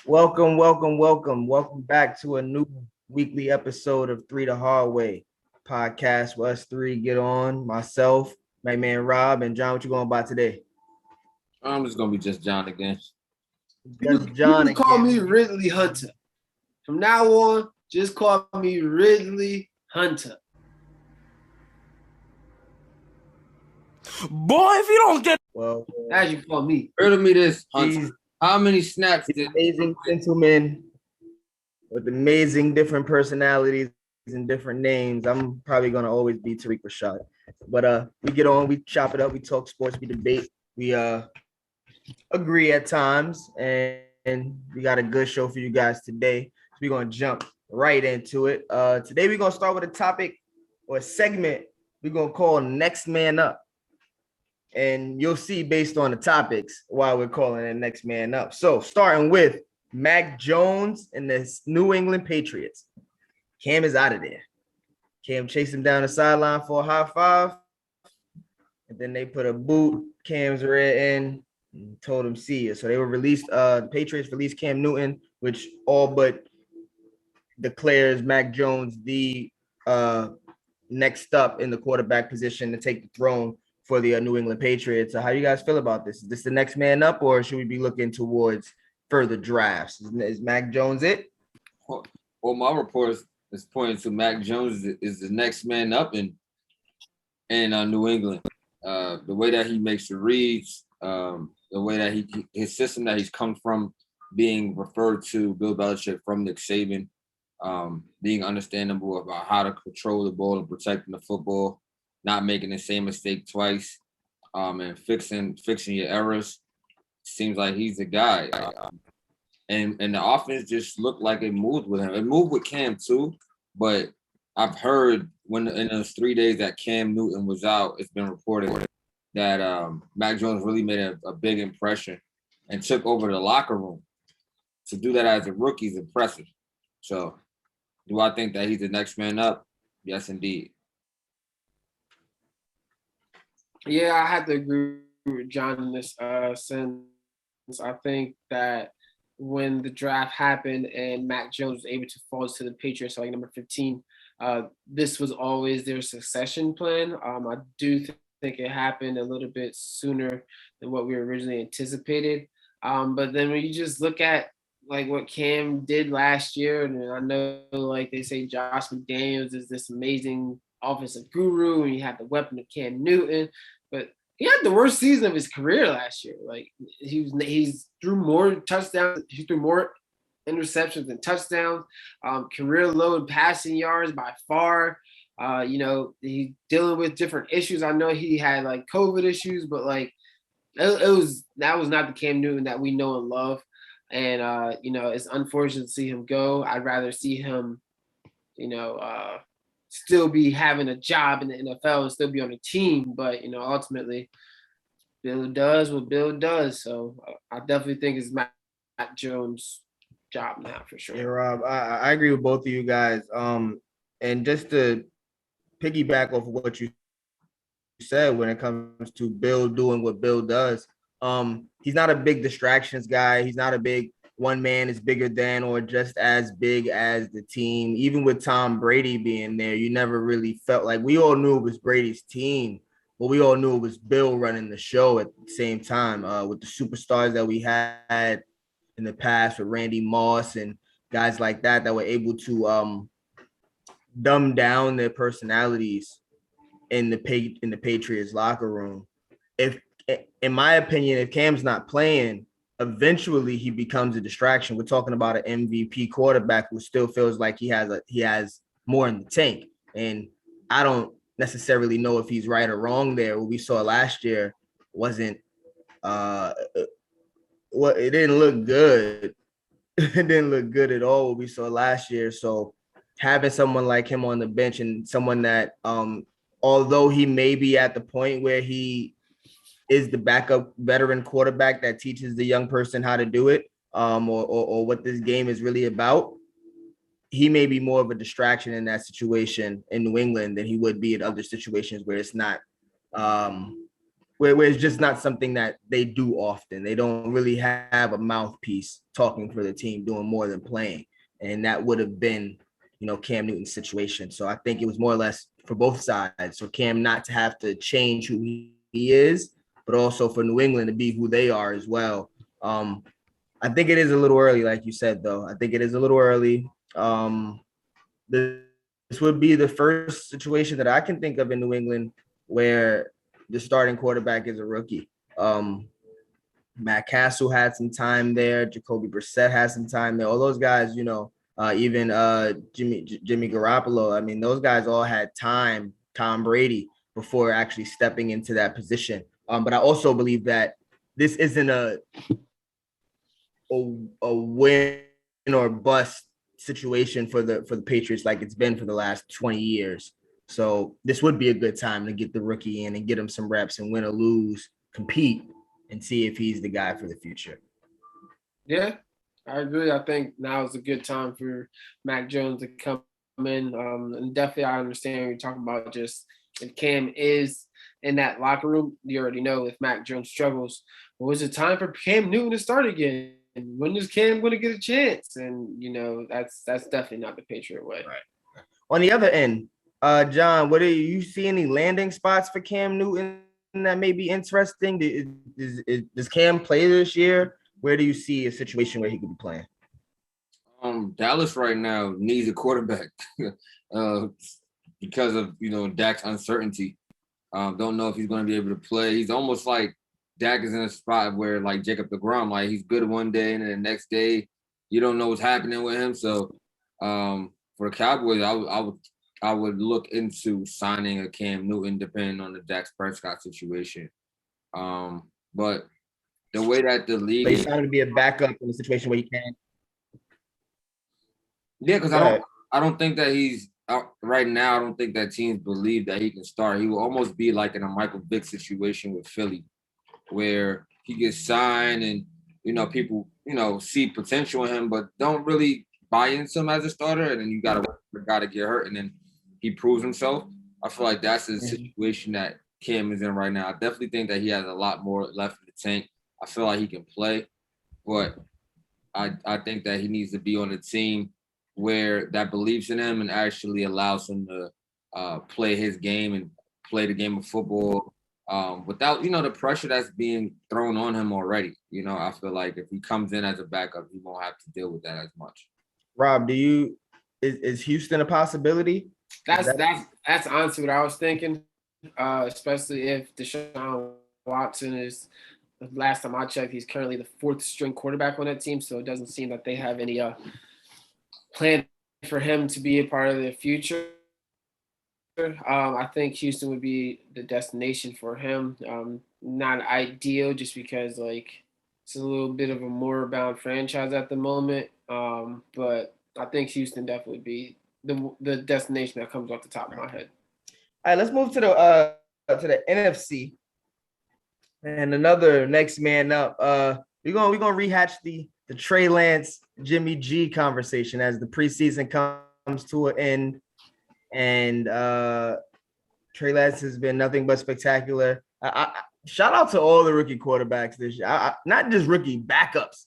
Welcome back to a new weekly episode of Three the Hard Way podcast where us three get on. Myself, my man Rob, and John. What you going by today? I'm just gonna be just John again. Just You John can call again. me Ridley Hunter. From now on, just call me Ridley Hunter. Boy, if you don't get Well, As you call me. Riddle me this, these Hunter. How many snaps did amazing gentlemen with amazing different personalities and different names. I'm probably gonna always be Tariq Rashad. But we get on, we chop it up, we talk sports, we debate, we agree at times, and we got a good show for you guys today. So we're gonna jump right into it. Today we're gonna start with a topic or a segment we're gonna call Next Man Up. And you'll see based on the topics why we're calling it Next Man Up. So starting with Mac Jones and the New England Patriots. Cam is out of there. Cam chased him down the sideline for a high five. And then they put a boot Cam's rear end and told him see you. So they were released. The Patriots released Cam Newton, which all but declares Mac Jones the next up in the quarterback position to take the throne for the New England Patriots. So how you guys feel about this? Is this the next man up, or should we be looking towards further drafts? Is Mac Jones it? Well, my report is pointing to Mac Jones is the next man up in New England. The way that he makes the reads, the way that his system that he's come from, being referred to Bill Belichick from Nick Saban, being understandable about how to control the ball and protecting the football, not making the same mistake twice, and fixing your errors. Seems like he's the guy. And the offense just looked like it moved with him. It moved with Cam too, but I've heard when in those 3 days that Cam Newton was out, it's been reported that Mac Jones really made a big impression and took over the locker room. To do that as a rookie is impressive. So, do I think that he's the next man up? Yes, indeed. Yeah, I have to agree with John in this sense. I think that when the draft happened and Mac Jones was able to fall to the Patriots, like number 15, this was always their succession plan. I do think it happened a little bit sooner than what we originally anticipated. But then when you just look at like what Cam did last year, and I know like they say Josh McDaniels is this amazing offensive guru, and you have the weapon of Cam Newton, but he had the worst season of his career last year. Like he's threw more touchdowns, he threw more interceptions than touchdowns, career low in passing yards by far. He's dealing with different issues. I know he had like COVID issues, but like that was not the Cam Newton that we know and love. And it's unfortunate to see him go. I'd rather see him, still be having a job in the NFL and still be on a team. But ultimately, Bill does what Bill does. So I definitely think it's Matt Jones' job now for sure. Yeah, Rob, I agree with both of you guys. And just to piggyback off of what you said when it comes to Bill doing what Bill does, he's not a big distractions guy. He's not a big one man is bigger than or just as big as the team. Even with Tom Brady being there, you never really felt like we all knew it was Brady's team, but we all knew it was Bill running the show at the same time. With the superstars that we had in the past with Randy Moss and guys like that were able to dumb down their personalities in the Patriots locker room. If in my opinion, if Cam's not playing, eventually he becomes a distraction. We're talking about an MVP quarterback who still feels like he has more in the tank. And I don't necessarily know if he's right or wrong there. What we saw last year wasn't it didn't look good. It didn't look good at all what we saw last year. So having someone like him on the bench and someone that although he may be at the point where he is the backup veteran quarterback that teaches the young person how to do it, or what this game is really about, he may be more of a distraction in that situation in New England than he would be in other situations where it's not where it's just not something that they do often. They don't really have a mouthpiece talking for the team, doing more than playing. And that would have been, Cam Newton's situation. So I think it was more or less for both sides. So Cam not to have to change who he is, but also for New England to be who they are as well. I think it is a little early, like you said, though. I think it is a little early. This would be the first situation that I can think of in New England where the starting quarterback is a rookie. Matt Castle had some time there. Jacoby Brissett had some time there. All those guys, even Jimmy Garoppolo. I mean, those guys all had time. Tom Brady before actually stepping into that position. But I also believe that this isn't a win or bust situation for the Patriots like it's been for the last 20 years. So this would be a good time to get the rookie in and get him some reps and win or lose, compete, and see if he's the guy for the future. Yeah, I agree. I think now is a good time for Mac Jones to come in. And definitely I understand what you're talking about. Just if Cam is in that locker room, you already know if Mac Jones struggles, well, is it time for Cam Newton to start again? And when is Cam going to get a chance? And that's definitely not the Patriot way. Right. On the other end, John, what do you see any landing spots for Cam Newton that may be interesting? Does Cam play this year? Where do you see a situation where he could be playing? Dallas right now needs a quarterback because of Dak's uncertainty. Don't know if he's going to be able to play. He's almost like Dak is in a spot where like Jacob deGrom, like he's good one day and then the next day you don't know what's happening with him. So for the Cowboys, I would look into signing a Cam Newton depending on the Dak Prescott situation. But the way that the league is trying to be a backup in a situation where you can. Yeah, because I don't think that he's right now. I don't think that teams believe that he can start. He will almost be like in a Michael Vick situation with Philly, where he gets signed and people see potential in him, but don't really buy into him as a starter. And then you got to wait for the guy to get hurt, and then he proves himself. I feel like that's the situation that Cam is in right now. I definitely think that he has a lot more left in the tank. I feel like he can play, but I think that he needs to be on a team where that believes in him and actually allows him to play his game and play the game of football without, the pressure that's being thrown on him already. I feel like if he comes in as a backup, he won't have to deal with that as much. Rob, is Houston a possibility? That's honestly what I was thinking, especially if Deshaun Watson is. Last time I checked, he's currently the fourth string quarterback on that team, so it doesn't seem that they have any plan for him to be a part of the future. I think Houston would be the destination for him. Not ideal just because it's a little bit of a moribund franchise at the moment, but I think Houston definitely would be the destination that comes off the top of my head. All right, let's move to the NFC. And another next man up. We're gonna rehatch the Trey Lance, Jimmy G conversation as the preseason comes to an end. And Trey Lance has been nothing but spectacular. Shout out to all the rookie quarterbacks this year. Not just rookie backups.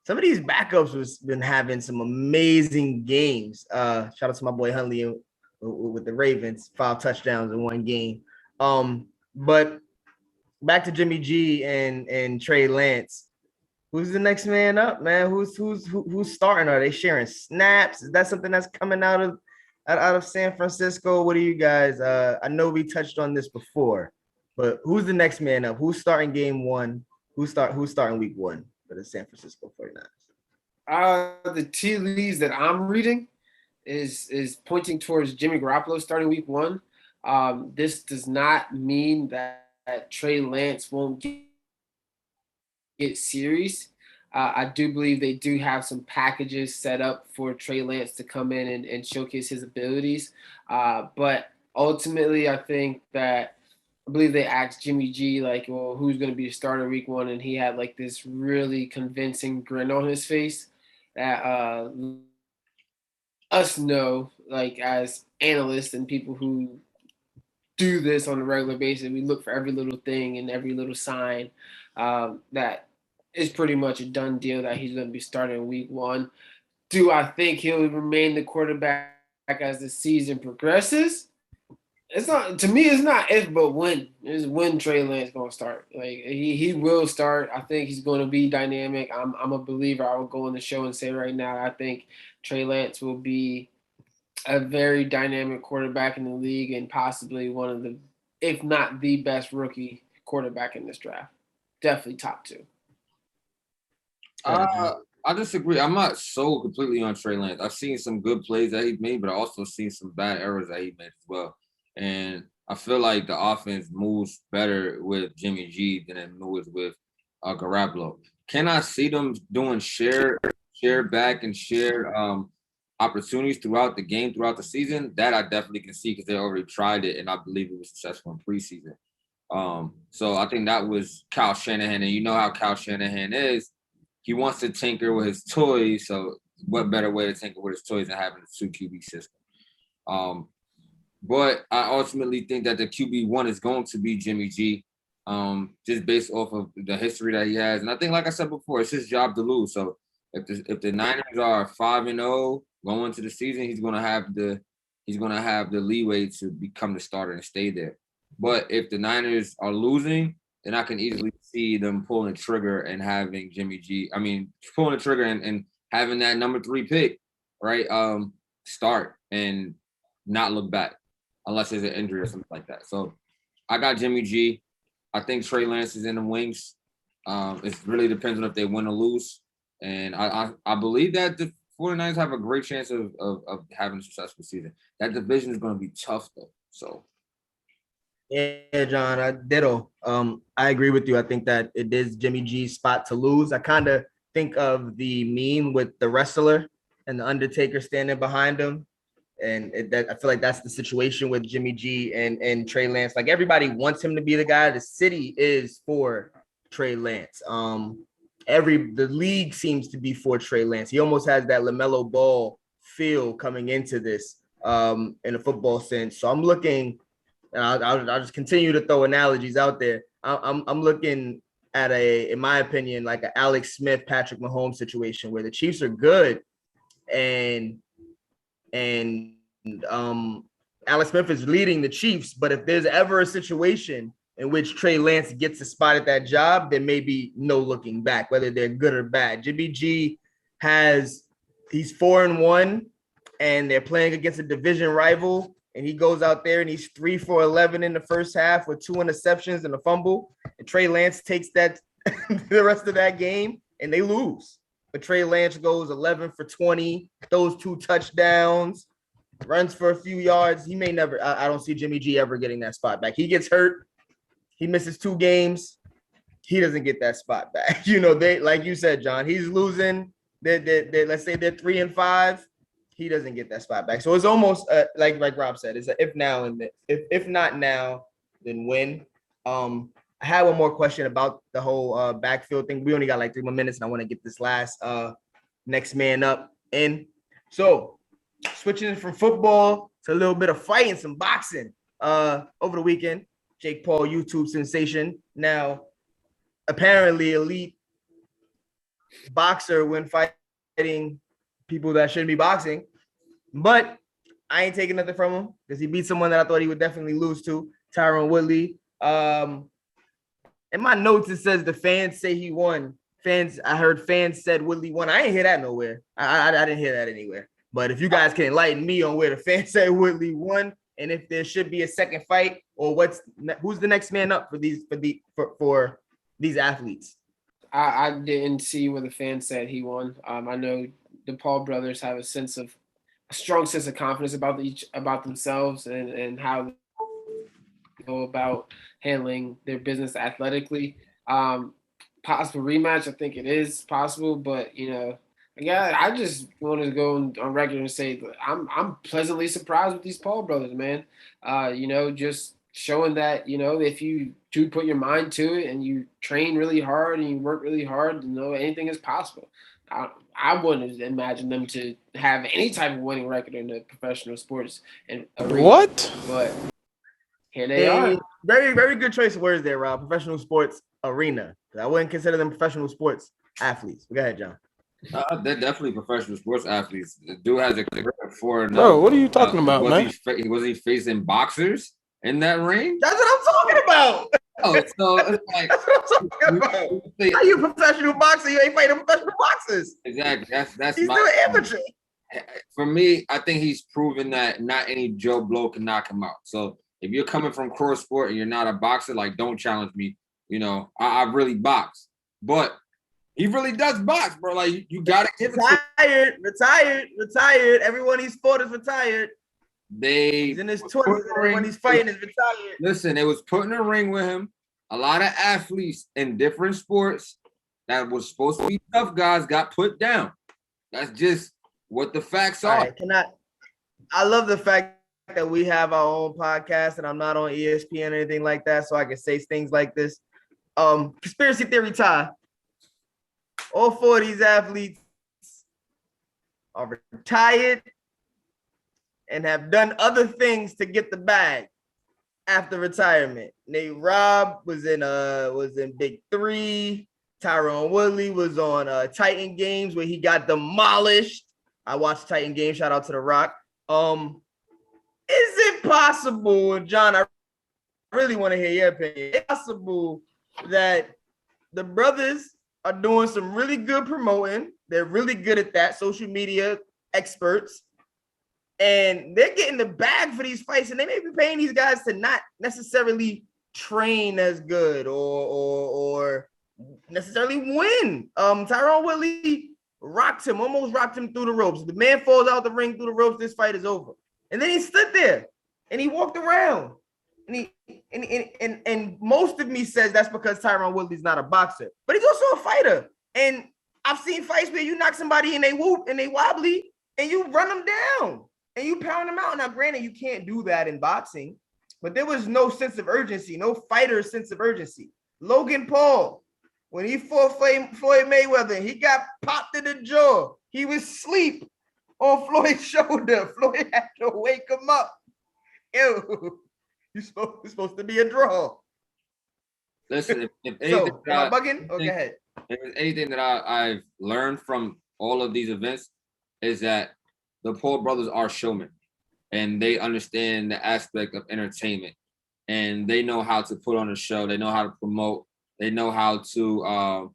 Some of these backups has been having some amazing games. Shout out to my boy Huntley with the Ravens, 5 touchdowns in one game. But back to Jimmy G and Trey Lance. Who's the next man up, man? Who's starting? Are they sharing snaps? Is that something that's coming out of San Francisco? What do you guys? I know we touched on this before, but who's the next man up? Who's starting game one? Who's starting week 1 for the San Francisco 49ers? The tea leaves that I'm reading is pointing towards Jimmy Garoppolo starting week 1. This does not mean that Trey Lance won't get series. I do believe they do have some packages set up for Trey Lance to come in and showcase his abilities. But ultimately, I believe they asked Jimmy G, who's going to be the starter week 1? And he had this really convincing grin on his face that us know, as analysts and people who do this on a regular basis. We look for every little thing and every little sign that is pretty much a done deal that he's going to be starting week 1. Do I think he'll remain the quarterback as the season progresses? It's not, to me, it's not if but when. It's when Trey Lance gonna start. Like he will start. I think he's gonna be dynamic. I'm a believer. I will go on the show and say right now, I think Trey Lance will be a very dynamic quarterback in the league and possibly one of the, if not the best rookie quarterback in this draft. Definitely top 2. I disagree. I'm not so completely on Trey Lance. I've seen some good plays that he made, but I also seen some bad errors that he made as well. And I feel like the offense moves better with Jimmy G than it moves with Garoppolo. Can I see them doing share back and share opportunities throughout the game, throughout the season? That I definitely can see because they already tried it, and I believe it was successful in preseason. So I think that was Kyle Shanahan, and you know how Kyle Shanahan is. He wants to tinker with his toys, so what better way to tinker with his toys than having a 2 QB system? But I ultimately think that the QB1 is going to be Jimmy G, just based off of the history that he has. And I think, like I said before, it's his job to lose. So if the Niners are 5-0 going into the season, he's gonna have the leeway to become the starter and stay there. But if the Niners are losing, then I can easily see them pulling the trigger and having pulling the trigger and having that number 3 pick, right? Start and not look back unless there's an injury or something like that. So I got Jimmy G. I think Trey Lance is in the wings. It really depends on if they win or lose. And I believe that the 49ers have a great chance of having a successful season. That division is going to be tough, though. So. Yeah, John, I ditto. I agree with you. I think that it is Jimmy G's spot to lose. I kind of think of the meme with the wrestler and the Undertaker standing behind him. And I feel like that's the situation with Jimmy G and Trey Lance. Like everybody wants him to be the guy. The city is for Trey Lance. The league seems to be for Trey Lance. He almost has that LaMelo Ball feel coming into this in a football sense. So I'm looking, and I'll just continue to throw analogies out there. I'm looking at in my opinion, like an Alex Smith, Patrick Mahomes situation where the Chiefs are good and Alex Smith is leading the Chiefs, but if there's ever a situation in which Trey Lance gets a spot at that job, there may be no looking back, whether they're good or bad. Jimmy G he's 4-1, and they're playing against a division rival, and he goes out there and he's 3 for 11 in the first half with 2 interceptions and a fumble. And Trey Lance takes that the rest of that game, and they lose. But Trey Lance goes 11 for 20, those 2 touchdowns, runs for a few yards. He may never, I don't see Jimmy G ever getting that spot back. He gets hurt. He misses 2 games. He doesn't get that spot back. They, like you said, John, he's losing. Let's say they're 3-5. He doesn't get that spot back. So it's almost like Rob said, it's a if now and if not now, then when. I had one more question about the whole backfield thing. We only got like 3 more minutes, and I want to get this last next man up in. So switching from football to a little bit of fighting, some boxing over the weekend. Jake Paul, YouTube sensation. Now, apparently elite boxer when fighting people that shouldn't be boxing. But I ain't taking nothing from him because he beat someone that I thought he would definitely lose to, Tyron Woodley. In my notes, it says the fans say he won. I heard fans said Woodley won. I didn't hear that nowhere. I didn't hear that anywhere. But if you guys can enlighten me on where the fans say Woodley won, and if there should be a second fight, or who's the next man up for these athletes? I didn't see where the fans said he won. I know the Paul brothers have a strong sense of confidence about themselves and how they go about handling their business athletically. Possible rematch, I think it is possible, but I just want to go on record and say I'm pleasantly surprised with these Paul brothers, man. Just showing that if you do put your mind to it and you train really hard and you work really hard, anything is possible. I wouldn't imagine them to have any type of winning record in the professional sports and arena. What? But Here they are. Very, very good choice of words there, Rob. Professional sports arena. I wouldn't consider them professional sports athletes. Go ahead, John. They're definitely professional sports athletes. The dude has a career for. Bro, what are you talking about, man? Was he facing boxers in that ring? That's what I'm talking about. Oh, so it's like that's what I'm talking about. How you a professional boxer? You ain't fighting professional boxers. Exactly. That's he's still amateur. For me, I think he's proven that not any Joe Blow can knock him out. So if you're coming from cross sport and you're not a boxer, like don't challenge me. You know, I really box, but he really does box, bro. Like you gotta give it. Retired. Everyone he's fought is retired. He's in his 20s. Everyone he's fighting is retired. Listen, it was put in a ring with him. A lot of athletes in different sports that was supposed to be tough guys got put down. That's just what the facts are. Right, I love the fact that we have our own podcast and I'm not on ESPN or anything like that, so I can say things like this. Conspiracy theory tie. All 4 of these athletes are retired and have done other things to get the bag after retirement. Nate Robb was in Big 3. Tyron Woodley was on Titan Games where he got demolished. I watched Titan Games. Shout out to The Rock. Is it possible, John? I really want to hear your opinion. Is it possible that the brothers are doing some really good promoting? They're really good at that, social media experts, and they're getting the bag for these fights, and they may be paying these guys to not necessarily train as good or necessarily win. Tyron Woodley almost rocked him through the ropes. The man falls out the ring through the ropes. This fight is over. And then he stood there and he walked around. And most of me says that's because Tyron Woodley's not a boxer, but he's also a fighter. And I've seen fights where you knock somebody and they whoop and they wobbly and you run them down and you pound them out. Now, granted, you can't do that in boxing, but there was no sense of urgency, no fighter sense of urgency. Logan Paul, when he fought Floyd Mayweather, he got popped in the jaw. He was asleep on Floyd's shoulder. Floyd had to wake him up. Ew. You're supposed to be a draw. Listen, if anything, so, am I bugging? Okay, ahead. If there's anything that I've learned from all of these events is that the Paul brothers are showmen, and they understand the aspect of entertainment, and they know how to put on a show. They know how to promote. They know how to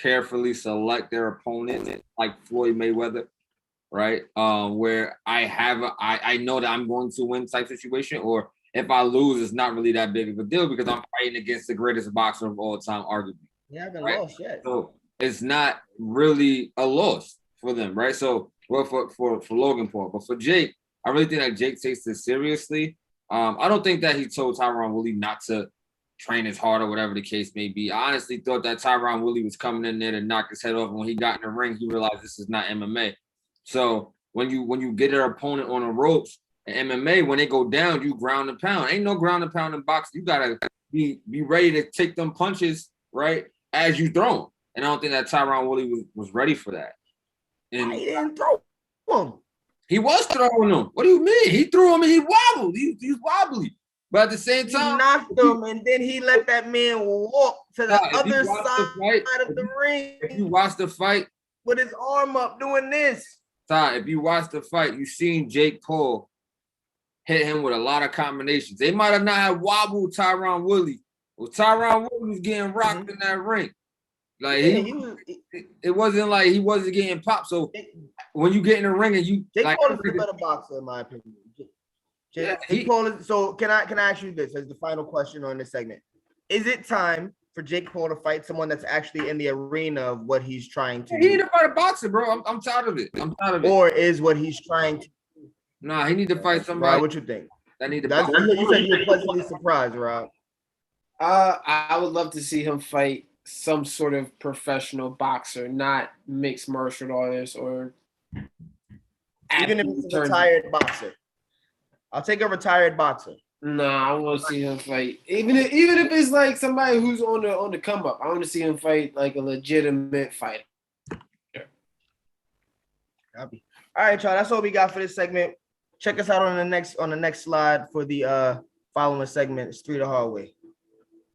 carefully select their opponent, like Floyd Mayweather. Right, where I know that I'm going to win type situation, or if I lose, it's not really that big of a deal because I'm fighting against the greatest boxer of all time, arguably. You haven't lost yet, so it's not really a loss for them, right? So, well, for Logan Paul, but for Jake, I really think that Jake takes this seriously. I don't think that he told Tyron Woodley not to train as hard or whatever the case may be. I honestly thought that Tyron Woodley was coming in there to knock his head off, and when he got in the ring, he realized this is not MMA. So when you get an opponent on the ropes in MMA, when they go down, you ground and pound. Ain't no ground and pound in boxing. You gotta be ready to take them punches right as you throw them. And I don't think that Tyron Woodley was ready for that. And he didn't throw him. He was throwing them. What do you mean? He threw him and he wobbled. He's wobbly. But at the same time, he knocked him and then he let that man walk to the other side of the ring. If you watch the fight with his arm up doing this. If you watch the fight, you seen Jake Paul hit him with a lot of combinations. They might have not had wobbled Tyron Woodley. Well, Tyron Woodley was getting rocked in that ring. Like it wasn't like he wasn't getting popped. So when you get in the ring and you Jake Paul is a better boxer, in my opinion. Jake Paul is, so can I ask you this as the final question on this segment? Is it time for Jake Paul to fight someone that's actually in the arena of what he's trying to do? He need to fight a boxer, bro. I'm tired of it. Or is what he's trying to do? Nah, he need to fight somebody. Rob, what you think? You said you're pleasantly surprised, Rob. I would love to see him fight some sort of professional boxer, not mixed martial artist or even if it's a retired boxer. I'll take a retired boxer. No, I want to see him fight. Even if it's like somebody who's on the come up, I want to see him fight like a legitimate fighter. Copy. All right, y'all. That's all we got for this segment. Check us out on the next slide for the following segment is 3 the hard way.